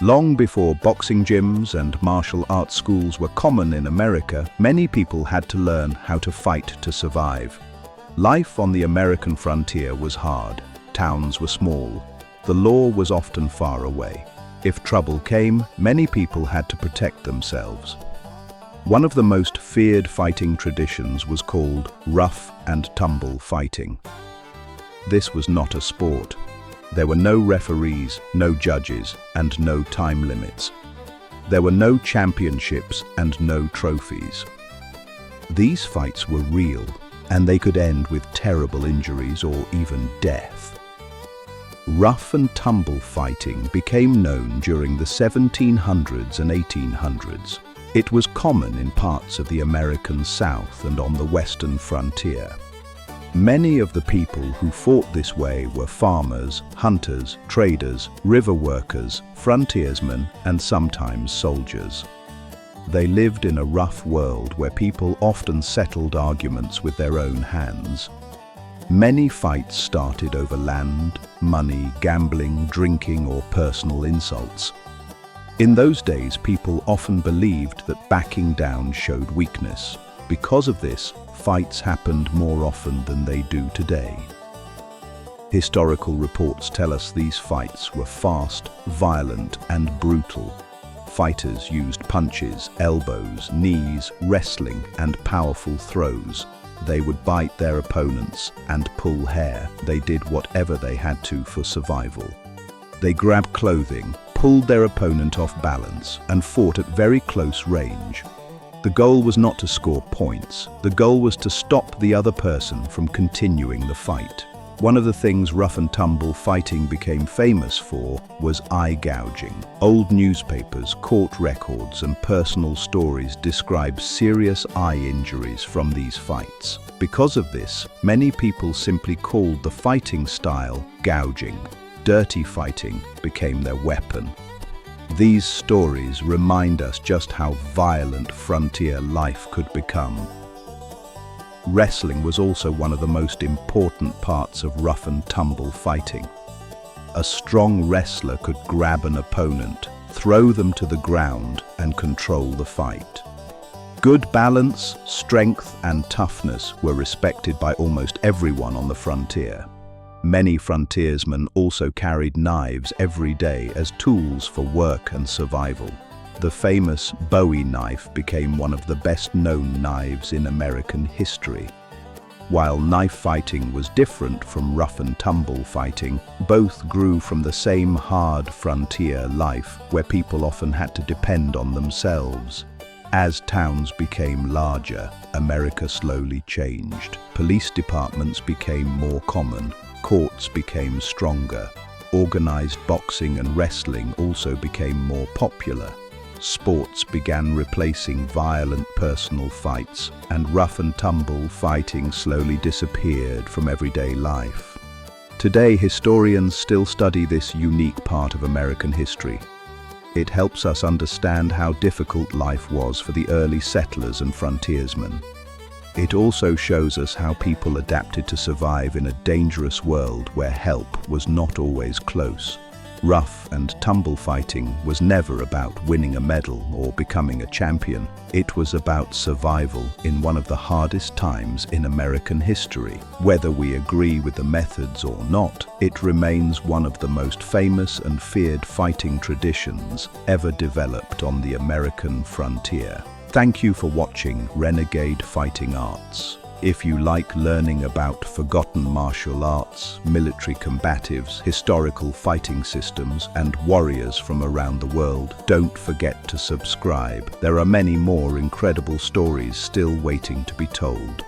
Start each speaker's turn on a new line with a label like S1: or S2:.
S1: Long before boxing gyms and martial arts schools were common in America, many people had to learn how to fight to survive. Life on the American frontier was hard. Towns were small. The law was often far away. If trouble came, many people had to protect themselves. One of the most feared fighting traditions was called rough and tumble fighting. This was not a sport. There were no referees, no judges, and no time limits. There were no championships and no trophies. These fights were real, and they could end with terrible injuries or even death. Rough and tumble fighting became known during the 1700s and 1800s. It was common in parts of the American South and on the western frontier. Many of the people who fought this way were farmers, hunters, traders, river workers, frontiersmen, and sometimes soldiers. They lived in a rough world where people often settled arguments with their own hands. Many fights started over land, money, gambling, drinking, or personal insults. In those days, people often believed that backing down showed weakness. Because of this, fights happened more often than they do today. Historical reports tell us these fights were fast, violent, and brutal. Fighters used punches, elbows, knees, wrestling, and powerful throws. They would bite their opponents and pull hair. They did whatever they had to for survival. They grabbed clothing, pulled their opponent off balance, and fought at very close range. The goal was not to score points. The goal was to stop the other person from continuing the fight. One of the things rough and tumble fighting became famous for was eye gouging. Old newspapers, court records, and personal stories describe serious eye injuries from these fights. Because of this, many people simply called the fighting style gouging. Dirty fighting became their weapon. These stories remind us just how violent frontier life could become. Wrestling was also one of the most important parts of rough and tumble fighting. A strong wrestler could grab an opponent, throw them to the ground, and control the fight. Good balance, strength, and toughness were respected by almost everyone on the frontier. Many frontiersmen also carried knives every day as tools for work and survival. The famous Bowie knife became one of the best-known knives in American history. While knife fighting was different from rough and tumble fighting, both grew from the same hard frontier life where people often had to depend on themselves. As towns became larger, America slowly changed. Police departments became more common. Courts became stronger. Organized boxing and wrestling also became more popular. Sports began replacing violent personal fights, and rough and tumble fighting slowly disappeared from everyday life. Today, historians still study this unique part of American history. It helps us understand how difficult life was for the early settlers and frontiersmen. It also shows us how people adapted to survive in a dangerous world where help was not always close. Rough and tumble fighting was never about winning a medal or becoming a champion. It was about survival in one of the hardest times in American history. Whether we agree with the methods or not, it remains one of the most famous and feared fighting traditions ever developed on the American frontier. Thank you for watching Renegade Fighting Arts. If you like learning about forgotten martial arts, military combatives, historical fighting systems, and warriors from around the world, don't forget to subscribe. There are many more incredible stories still waiting to be told.